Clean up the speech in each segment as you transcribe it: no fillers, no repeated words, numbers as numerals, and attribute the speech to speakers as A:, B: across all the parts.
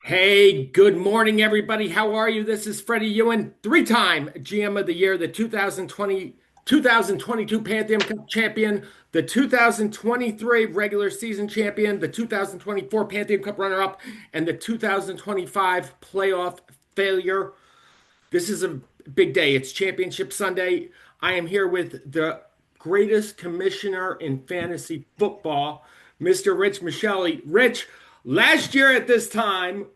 A: Hey, good morning, everybody. How are you? This is Freddie Ewan, three-time GM of the Year, the 2022 Pantheon Cup Champion, the 2023 regular season champion, the 2024 Pantheon Cup runner-up, and the 2025 playoff failure. This is a big day. It's Championship Sunday. I am here with the greatest commissioner in fantasy football, Mr. Rich Michelli. Rich, last year at this time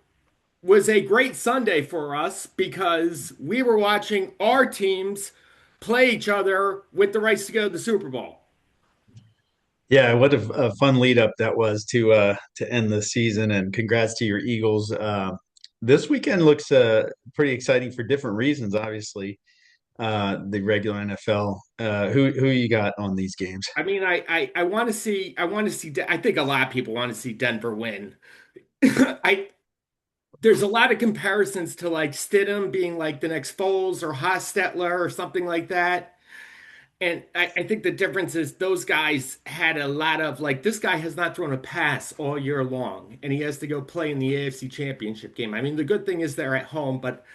A: was a great Sunday for us because we were watching our teams play each other with the rights to go to the Super Bowl.
B: Yeah, what a fun lead up that was to end the season, and congrats to your Eagles. This weekend looks pretty exciting for different reasons. Obviously, the regular NFL. Who you got on these games?
A: I mean, I want to see. I think a lot of people want to see Denver win. I There's a lot of comparisons to like Stidham being like the next Foles or Hostetler or something like that. And I think the difference is those guys had a lot of like this guy has not thrown a pass all year long, and he has to go play in the AFC Championship game. I mean, the good thing is they're at home, but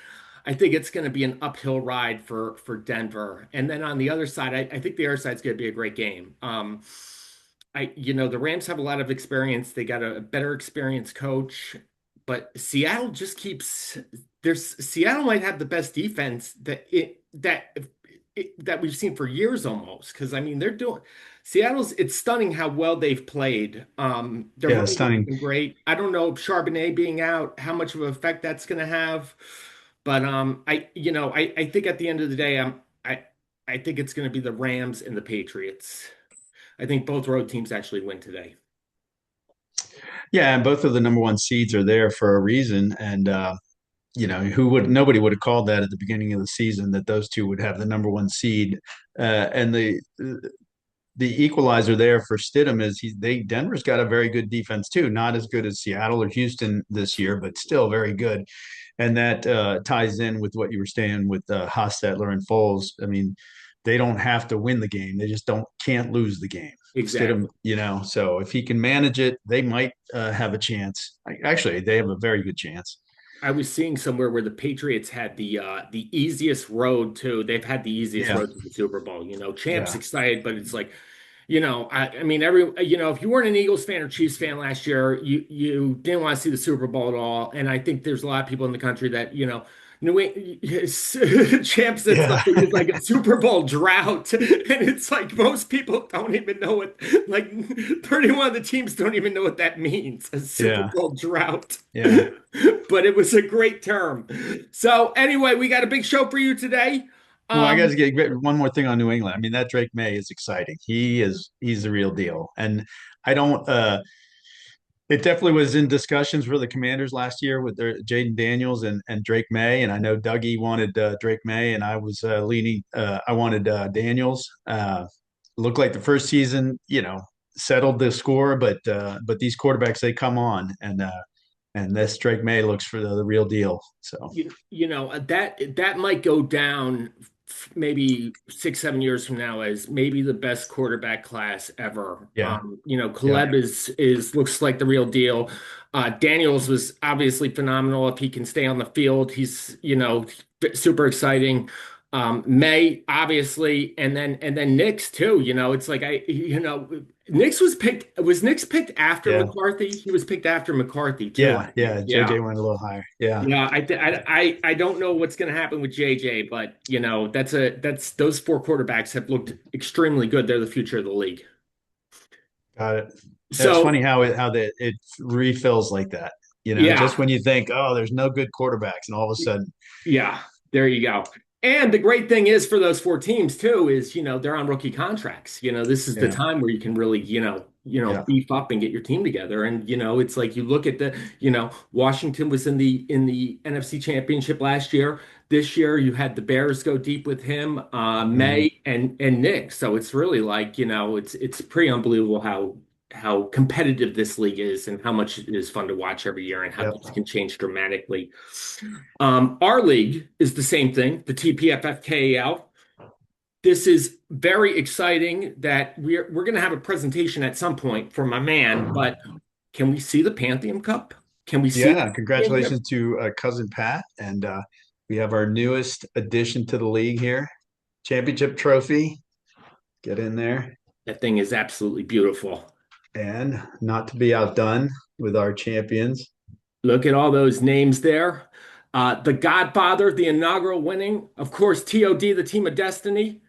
A: I think it's going to be an uphill ride for Denver. And then on the other side, I think the other side's going to be a great game. The Rams have a lot of experience. They got a better experienced coach, but Seattle just keeps there's Seattle might have the best defense that we've seen for years almost. Because I mean, they're doing Seattle's. It's stunning how well they've played. Their
B: Yeah,
A: running game's
B: stunning.
A: been great. I don't know if Charbonnet being out, how much of an effect that's going to have, but I think at the end of the day, I think it's going to be the Rams and the Patriots. I think both road teams actually win today.
B: Yeah, and both of the number one seeds are there for a reason, and who would nobody would have called that at the beginning of the season that those two would have the number one seed, and the equalizer there for Stidham is Denver's got a very good defense too, not as good as Seattle or Houston this year, but still very good. And that ties in with what you were saying with Hostetler and Foles. I mean, they don't have to win the game; they just don't can't lose the game. Stidham,
A: Exactly.
B: so if he can manage it, they might have a chance. Actually, they have a very good chance.
A: I was seeing somewhere where the Patriots had the easiest road to they've had the easiest
B: Yeah,
A: road to the Super Bowl. Champ's
B: yeah.
A: excited, but it's like, I mean, if you weren't an Eagles fan or Chiefs fan last year, you didn't want to see the Super Bowl at all. And I think there's a lot of people in the country that, New Champ said
B: Yeah,
A: something is like a Super Bowl drought, and it's like most people don't even know what, like 31 of the teams don't even know what that means, a Super
B: yeah,
A: Bowl drought.
B: yeah.
A: But it was a great term. So anyway, we got a big show for you today.
B: Well, I got
A: Um,
B: to get one more thing on New England. I mean, that Drake May is exciting. He's the real deal. And I don't it definitely was in discussions for the Commanders last year with their Jaden Daniels and Drake May. And I know Dougie wanted Drake May, and I was leaning. I wanted Daniels. Looked like the first season, settled the score, but these quarterbacks they come on, and this Drake May looks for the real deal. So
A: that might go down maybe 6, 7 years from now as maybe the best quarterback class ever.
B: yeah, yeah,
A: Caleb is looks like the real deal. Daniels was obviously phenomenal. If he can stay on the field, he's super exciting. May obviously, and then Knicks too. It's like Knicks was Knicks picked after
B: yeah,
A: McCarthy. He was picked after McCarthy too, I
B: yeah,
A: think.
B: yeah.
A: Yeah.
B: JJ went a little higher. Yeah,
A: Yeah, I don't know what's going to happen with JJ, but that's those four quarterbacks have looked extremely good. They're the future of the league.
B: got it. Yeah, it's
A: So
B: funny how it refills like that.
A: yeah,
B: Just when you think, oh, there's no good quarterbacks, and all of a sudden,
A: yeah, there you go. And the great thing is for those four teams too is they're on rookie contracts. This is the
B: yeah,
A: time where you can really
B: yeah,
A: beef up and get your team together. And it's like you look at Washington was in the NFC Championship last year. This year you had the Bears go deep with him,
B: mhm,
A: May and Nick. So it's really like it's pretty unbelievable how competitive this league is and how much it is fun to watch every year and how
B: yep.
A: things can change dramatically. Our league is the same thing, the TPFFKAL. This is very exciting that we're going to have a presentation at some point for my man, but can we see the Pantheon Cup? Can we see
B: Yeah,
A: the championship?
B: congratulations to cousin Pat, and we have our newest addition to the league here, championship trophy. Get in there,
A: That thing is absolutely beautiful.
B: and not to be outdone with our champions.
A: Look at all those names there. The Godfather, the inaugural winning, of course, TOD, the Team of Destiny.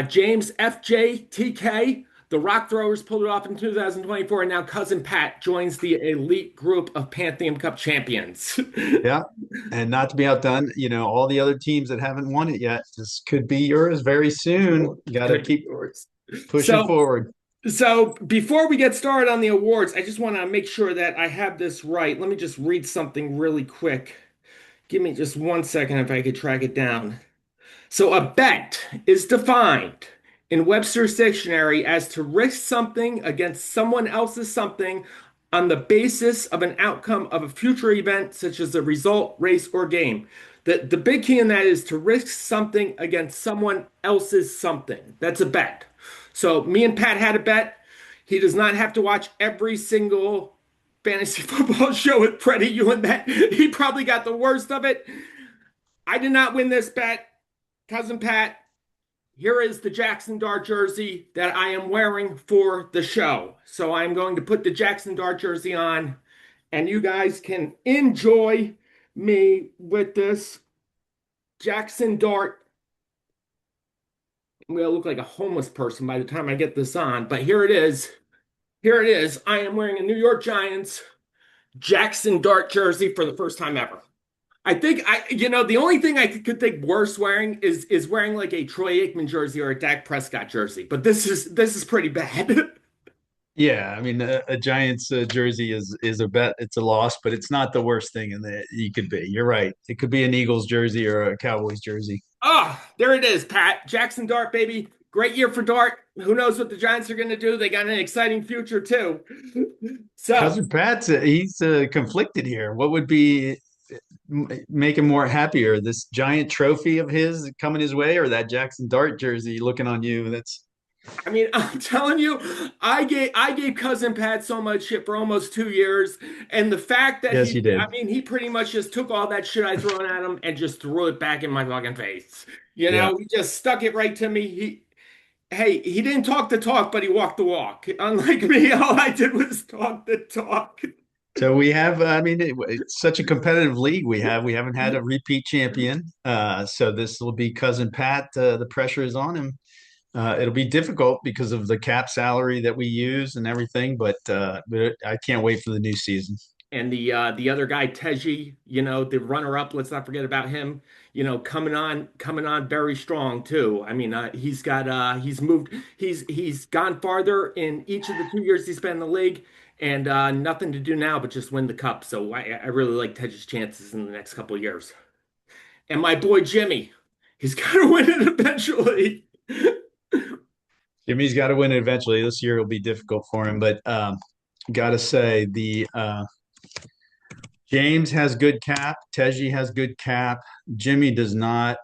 A: James FJTK, the Rock Throwers pulled it off in 2024, and now Cousin Pat joins the elite group of Pantheon Cup champions.
B: Yeah, and not to be outdone, all the other teams that haven't won it yet, this could be yours very soon. Got to
A: Could be
B: keep
A: yours.
B: pushing
A: So,
B: forward.
A: so before we get started on the awards, I just want to make sure that I have this right. Let me just read something really quick. Give me just 1 second if I could track it down. So a bet is defined in Webster's dictionary as to risk something against someone else's something on the basis of an outcome of a future event, such as a result, race, or game. The big key in that is to risk something against someone else's something. That's a bet. So me and Pat had a bet. He does not have to watch every single fantasy football show with Freddie. You and that. He probably got the worst of it. I did not win this bet. Cousin Pat, here is the Jackson Dart jersey that I am wearing for the show. So I'm going to put the Jackson Dart jersey on, and you guys can enjoy me with this Jackson Dart. I'm going to look like a homeless person by the time I get this on, but here it is. Here it is. I am wearing a New York Giants Jackson Dart jersey for the first time ever. I think the only thing I could think worse wearing is wearing like a Troy Aikman jersey or a Dak Prescott jersey. But this is pretty bad.
B: Yeah, I mean, a Giants jersey is a bet. It's a loss, but it's not the worst thing in the you could be. You're right. It could be an Eagles jersey or a Cowboys jersey.
A: Oh, there it is, Pat. Jackson Dart, baby. Great year for Dart. Who knows what the Giants are going to do? They got an exciting future too. So,
B: Cousin Pat's he's conflicted here. What would be make him more happier? This giant trophy of his coming his way, or that Jackson Dart jersey looking on you? That's
A: I mean, I'm telling you, I gave cousin Pat so much shit for almost 2 years, and the fact that
B: yes, you
A: I
B: did.
A: mean, he pretty much just took all that shit I thrown at him and just threw it back in my fucking face.
B: Yeah.
A: He just stuck it right to me. He didn't talk the talk, but he walked the walk. Unlike me, all I did was talk the talk.
B: So we have, I mean, it's such a competitive league we have. We haven't had a repeat champion. So this will be cousin Pat. The pressure is on him. It'll be difficult because of the cap salary that we use and everything, but I can't wait for the new season.
A: And the other guy, Teji, the runner-up, let's not forget about him, coming on very strong too. I mean, he's gone farther in each of the 2 years he's been in the league, and nothing to do now but just win the cup. So I really like Teji's chances in the next couple of years. And my boy Jimmy, he's got to win it eventually.
B: Jimmy's got to win it eventually. This year will be difficult for him, but got to say the James has good cap. Teji has good cap. Jimmy does not,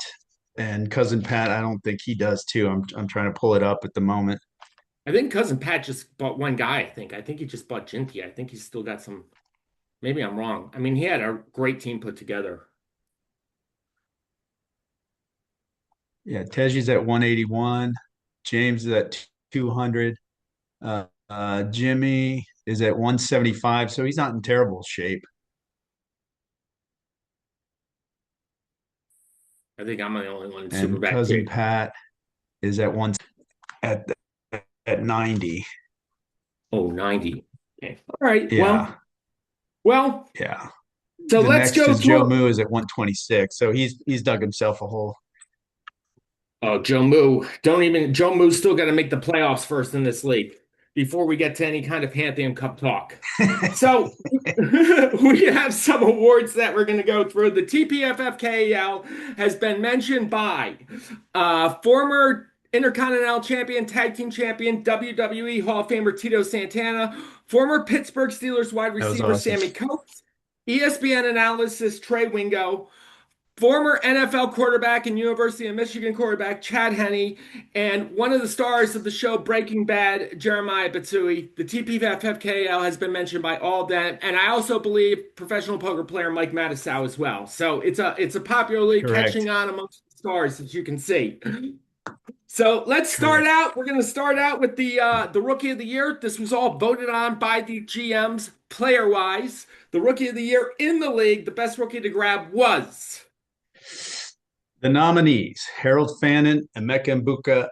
B: and cousin Pat, I don't think he does too. I'm trying to pull it up at the moment.
A: I think cousin Pat just bought one guy. I think he just bought Jinty. I think he's still got some. Maybe I'm wrong. I mean, he had a great team put together.
B: Yeah, Teji's at 181. James is at 200. Jimmy is at 175, so he's not in terrible shape.
A: I think I'm the only one in super
B: And
A: bad
B: cousin
A: shape.
B: Pat is at one at at 90.
A: Oh, 90. Okay. All right.
B: Yeah,
A: Well.
B: yeah.
A: So
B: The
A: let's
B: next
A: go
B: is Joe
A: through.
B: Moo is at 126, so he's dug himself a hole.
A: Oh, Joe Moo. Don't even. Joe Moo's still got to make the playoffs first in this league before we get to any kind of Pantheon Cup talk. So we have some awards that we're going to go through. The TPFFKAL has been mentioned by former Intercontinental Champion, Tag Team Champion, WWE Hall of Famer Tito Santana, former Pittsburgh Steelers wide
B: That was
A: receiver
B: awesome.
A: Sammy Coates, ESPN analysis Trey Wingo, former NFL quarterback and University of Michigan quarterback Chad Henne, and one of the stars of the show Breaking Bad, Jeremiah Batsui. The TPFFKAL has been mentioned by all of them, and I also believe professional poker player Mike Mattisau as well. So it's a popular league
B: Correct.
A: catching on amongst the stars, as you can see. So let's start
B: Correct.
A: out. We're going to start out with the rookie of the year. This was all voted on by the GMs player wise. The rookie of the year in the league, the best rookie to grab was.
B: The nominees: Harold Fannin, Emeka Mbuka,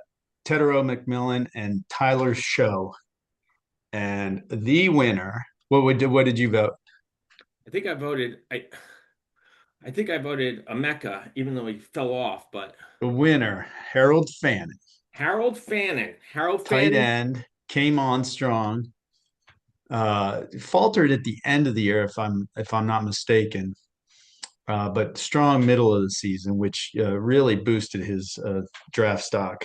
B: Tedero McMillan, and Tyler Show. And the winner, what did you vote?
A: I think I voted. I think I voted a Mecca, even though he fell off. But
B: The winner, Harold Fannin,
A: Harold Fannin. Harold
B: tight
A: Fannin.
B: end, came on strong. Faltered at the end of the year, if I'm not mistaken, but strong middle of the season, which really boosted his draft stock.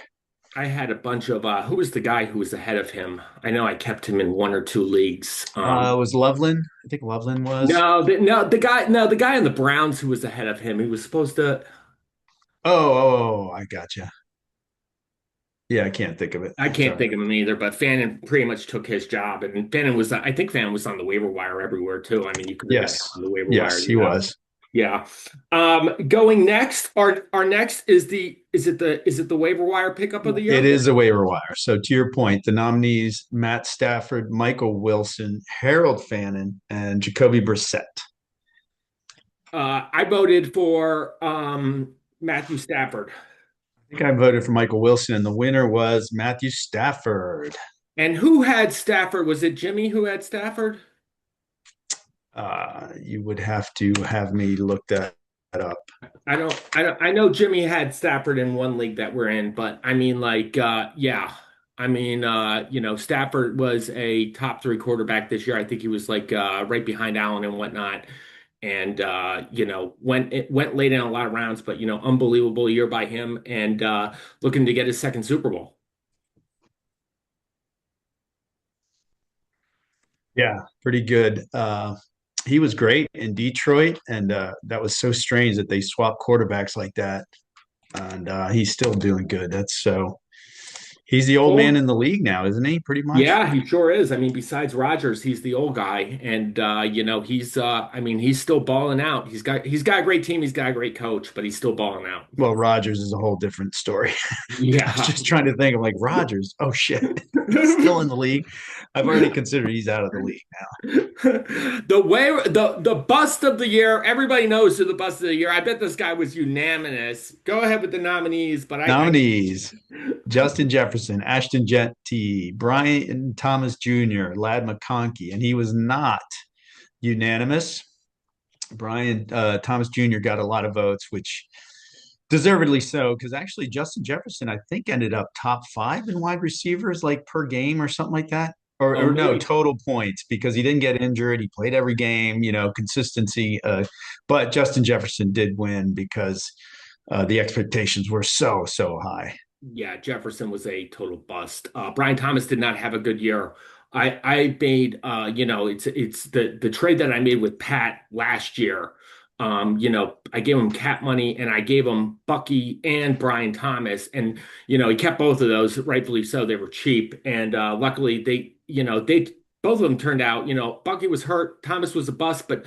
A: I had a bunch of who was the guy who was ahead of him? I know I kept him in one or two leagues.
B: Was Loveland? I think Loveland was.
A: No, the guy in the Browns who was ahead of him. He was supposed to.
B: I gotcha. Yeah, I can't think of it.
A: I can't
B: Sorry.
A: think of him either, but Fannin pretty much took his job, and Fannin was. I think Fannin was on the waiver wire everywhere too. I mean, you could have got him
B: Yes,
A: on the waiver wire.
B: yes, he was.
A: Yeah. Going next, our next is it the waiver wire pickup of the
B: It
A: year?
B: is a waiver wire. So to your point, the nominees: Matt Stafford, Michael Wilson, Harold Fannin, and Jacoby Brissett.
A: I voted for Matthew Stafford.
B: I think I voted for Michael Wilson, and the winner was Matthew Stafford.
A: And who had Stafford? Was it Jimmy who had Stafford?
B: You would have to have me look that up.
A: I know Jimmy had Stafford in one league that we're in, but I mean like yeah. I mean Stafford was a top three quarterback this year. I think he was like right behind Allen and whatnot. And went late in a lot of rounds, but unbelievable year by him and looking to get his second Super Bowl.
B: Yeah, pretty good. He was great in Detroit, and that was so strange that they swapped quarterbacks like that. And he's still doing good. That's so. He's the old man
A: Well,
B: in the league now, isn't he? Pretty much.
A: yeah, he sure is. I mean, besides Rodgers, he's the old guy, and he's I mean, he's still balling out. He's got a great team, he's got a great coach, but he's still balling out.
B: Well, Rogers is a whole different story. I was
A: Yeah.
B: just trying to think of like Rogers. Oh shit, he's still in the league. I've already considered he's out of the league now.
A: The bust of the year, everybody knows who the bust of the year. I bet this guy was unanimous. Go ahead with the nominees, but I
B: Nominees: Justin Jefferson, Ashton Jeanty, Brian Thomas Jr., Lad McConkey, and he was not unanimous. Brian Thomas Jr. got a lot of votes, which deservedly so, because actually Justin Jefferson, I think, ended up top five in wide receivers, like per game or something like that.
A: oh
B: Or no,
A: really
B: total points because he didn't get injured. He played every game, consistency. But Justin Jefferson did win because the expectations were so high.
A: Yeah, Jefferson was a total bust. Brian Thomas did not have a good year. I made it's the trade that I made with Pat last year. I gave him cat money and I gave him Bucky and Brian Thomas, and he kept both of those, rightfully so. They were cheap, and luckily they both of them turned out. Bucky was hurt, Thomas was a bust, but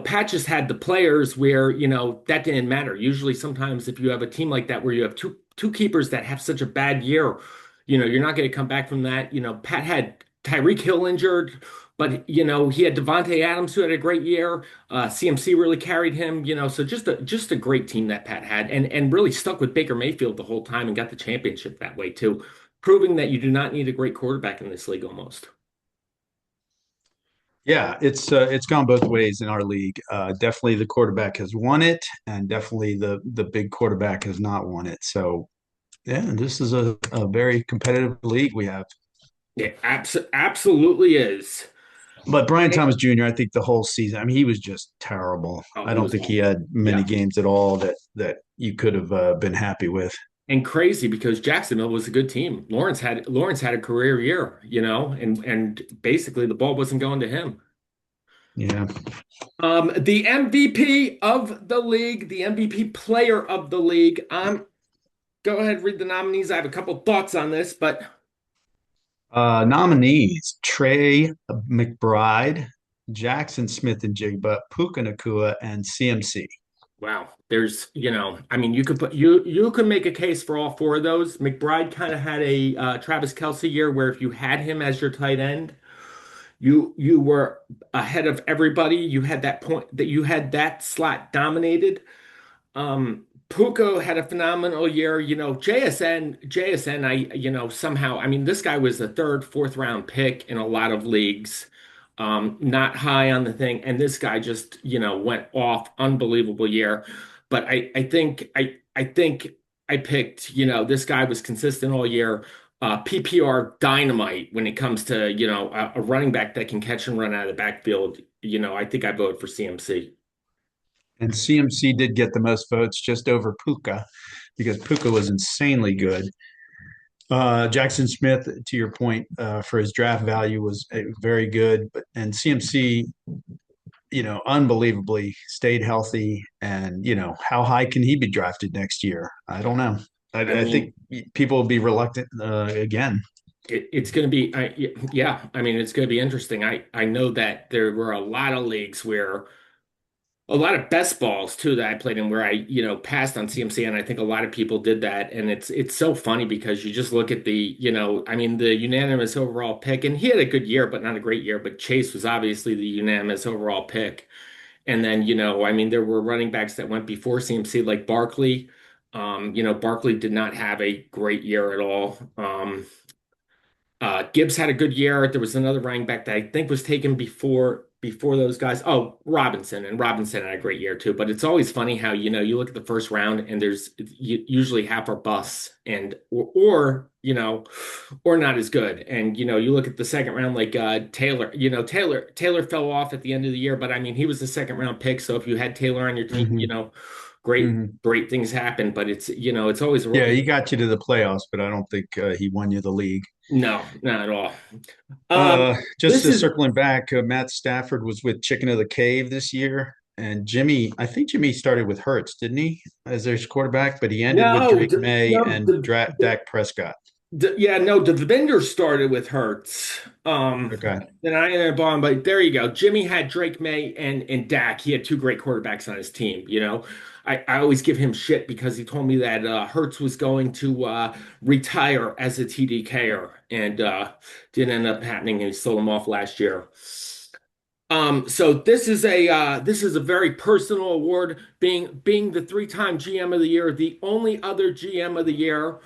A: Pat just had the players where that didn't matter. Usually, sometimes if you have a team like that where you have two keepers that have such a bad year, you're not going to come back from that. Pat had Tyreek Hill injured, but he had Devontae Adams who had a great year. CMC really carried him. So just a great team that Pat had, and really stuck with Baker Mayfield the whole time and got the championship that way too, proving that you do not need a great quarterback in this league almost.
B: Yeah, it's gone both ways in our league. Definitely the quarterback has won it, and definitely the big quarterback has not won it. So yeah, this is a very competitive league we have.
A: Yeah, absolutely is.
B: But Brian Thomas Jr., I think the whole season, I mean, he was just terrible.
A: Oh,
B: I
A: he
B: don't
A: was
B: think he
A: awful.
B: had many
A: Yeah.
B: games at all that you could have been happy with.
A: And crazy because Jacksonville was a good team. Lawrence had a career year, and basically the ball wasn't going to him.
B: Yeah.
A: The MVP of the league, the MVP player of the league. Go ahead, read the nominees. I have a couple thoughts on this, but
B: Nominees: Trey McBride, Jackson Smith and Jigba, Puka Nakua, and CMC.
A: wow, I mean, you could make a case for all four of those. McBride kind of had a Travis Kelce year where if you had him as your tight end, you were ahead of everybody. You had that point that you had that slot dominated. Puko had a phenomenal year. JSN, somehow, I mean, this guy was a third, fourth round pick in a lot of leagues, not high on the thing. And this guy just, went off, unbelievable year. But I think I picked, this guy was consistent all year. PPR dynamite when it comes to, a running back that can catch and run out of the backfield. I think I voted for CMC.
B: And CMC did get the most votes just over Puka because Puka was insanely good. Jackson Smith, to your point, for his draft value was very good, and CMC, unbelievably stayed healthy. And how high can he be drafted next year? I don't know. I,
A: I
B: I think
A: mean,
B: people will be reluctant again.
A: it's going to be, yeah. I mean, it's going to be interesting. I know that there were a lot of leagues where a lot of best balls too that I played in where I, passed on CMC, and I think a lot of people did that. And it's so funny because you just look at I mean, the unanimous overall pick, and he had a good year, but not a great year. But Chase was obviously the unanimous overall pick. And then, I mean, there were running backs that went before CMC like Barkley. Barkley did not have a great year at all. Gibbs had a good year. There was another running back that I think was taken before those guys. Oh, Robinson, and Robinson had a great year too. But it's always funny how you look at the first round and there's usually half are busts and or not as good. And you look at the second round like Taylor. Taylor fell off at the end of the year, but I mean he was a second round pick. So if you had Taylor on your team,
B: Hmm.
A: great
B: Hmm.
A: great things happen. But it's always
B: Yeah, he got you to the playoffs, but I don't think he won you the league.
A: no, not at all.
B: Just
A: This is
B: circling back, Matt Stafford was with Chicken of the Cave this year, and I think Jimmy started with Hurts, didn't he, as their quarterback? But he ended with
A: no,
B: Drake May
A: no,
B: and Dak Prescott.
A: yeah, no, the vendor started with Hertz.
B: Okay.
A: Then I ended up on, but there you go. Jimmy had Drake May and Dak. He had two great quarterbacks on his team. I always give him shit because he told me that Hertz was going to retire as a TDKer, and didn't end up happening. And he sold him off last year. So this is a very personal award, being the three-time GM of the year, the only other GM of the year,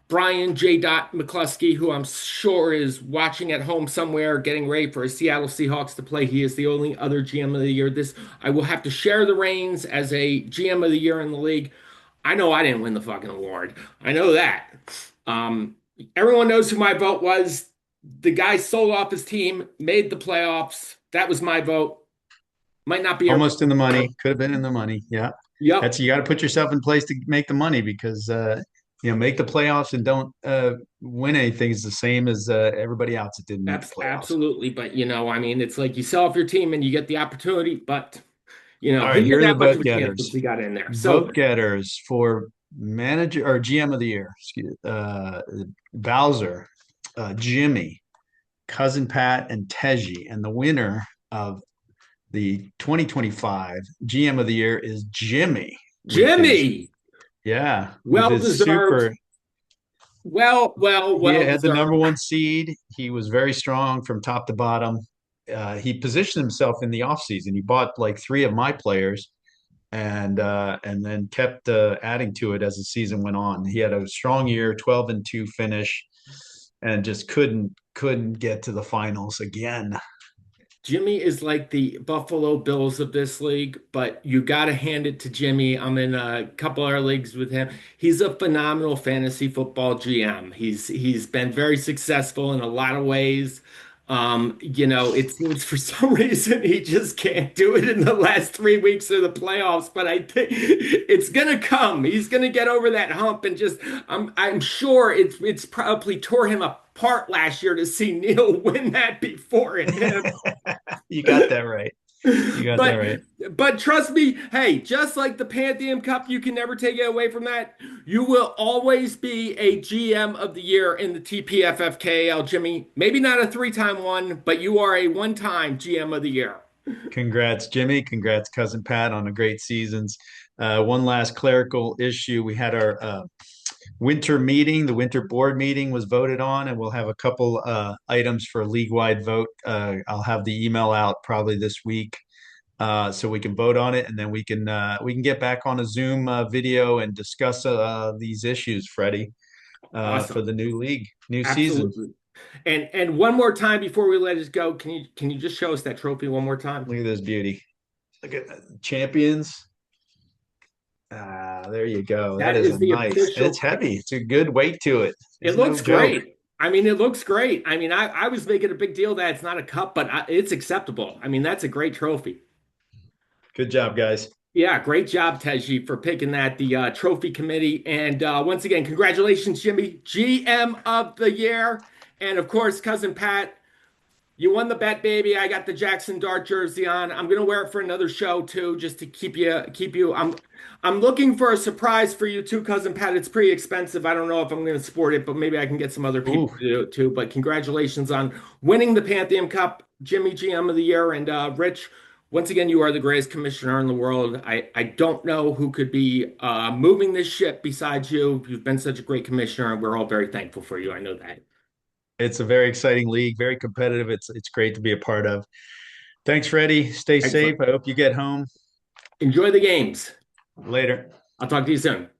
A: Brian J. McCluskey, who I'm sure is watching at home somewhere, getting ready for his Seattle Seahawks to play. He is the only other GM of the year. This I will have to share the reins as a GM of the year in the league. I know I didn't win the fucking award. I know that. Um, Everyone knows who my vote was. The guy sold off his team, made the playoffs. That was my vote. Might not be
B: Almost in the
A: every.
B: money. Could have been in the money. Yeah.
A: Yep,
B: That's you got to put yourself in place to make the money because make the playoffs and don't win anything is the same as everybody else that didn't make the playoffs.
A: absolutely. But I mean, it's like you sell off your team and you get the opportunity, but
B: All
A: he
B: right, here
A: made
B: are the
A: that much
B: vote
A: of a chance once
B: getters.
A: he got in there. So
B: Vote getters for manager or GM of the year. Bowser, Jimmy, Cousin Pat, and Teji. And the winner of the 2025 GM of the year is Jimmy with his,
A: Jimmy,
B: yeah, with
A: well
B: his
A: deserved.
B: super.
A: Well
B: He had the number
A: deserved.
B: one seed. He was very strong from top to bottom. He positioned himself in the offseason. He bought like three of my players and then kept adding to it as the season went on. He had a strong year, 12-2 finish, and just couldn't get to the finals again.
A: Jimmy is like the Buffalo Bills of this league, but you got to hand it to Jimmy. I'm in a couple other leagues with him. He's a phenomenal fantasy football GM. He's been very successful in a lot of ways. It seems for some reason he just can't do it in the last 3 weeks of the playoffs, but I think it's gonna come. He's gonna get over that hump and just I'm sure it's probably tore him apart last year to see Neil win that before him.
B: You got that right. You got that
A: But
B: right.
A: but trust me, hey, just like the Pantheon Cup, you can never take it away from that. You will always be a GM of the year in the TPFFKAL, Jimmy. Maybe not a three-time one, but you are a one-time GM of the year.
B: Congrats, Jimmy. Congrats, cousin Pat, on a great seasons. One last clerical issue. We had our winter meeting. The winter board meeting was voted on, and we'll have a couple items for a league-wide vote. I'll have the email out probably this week, so we can vote on it, and then we can get back on a Zoom video and discuss these issues, Freddie, for
A: Awesome.
B: the new league, new season.
A: Absolutely. And one more time before we let it go, can you just show us that trophy one more time?
B: Look at this beauty. Look at champions. Ah, there you go. That
A: That
B: is
A: is
B: a
A: the
B: nice.
A: official.
B: It's heavy. It's a good weight to it.
A: It
B: It's no
A: looks
B: joke.
A: great. I mean, it looks great. I mean, I was making a big deal that it's not a cup, but it's acceptable. I mean, that's a great trophy.
B: Good job, guys.
A: Yeah, great job, Teji, for picking that, the trophy committee. And once again, congratulations, Jimmy, GM of the year. And of course, cousin Pat, you won the bet, baby. I got the Jackson Dart jersey on. I'm gonna wear it for another show too, just to keep you. I'm looking for a surprise for you too, cousin Pat. It's pretty expensive. I don't know if I'm gonna sport it, but maybe I can get some other people
B: Ooh,
A: to do it too. But congratulations on winning the Pantheon Cup, Jimmy GM of the year, and Rich. Once again, you are the greatest commissioner in the world. I don't know who could be moving this ship besides you. You've been such a great commissioner, and we're all very thankful for you. I know that.
B: it's a very exciting league, very competitive. It's great to be a part of. Thanks, Freddie. Stay safe.
A: Excellent.
B: I hope you get home
A: Enjoy the games.
B: later.
A: I'll talk to you soon.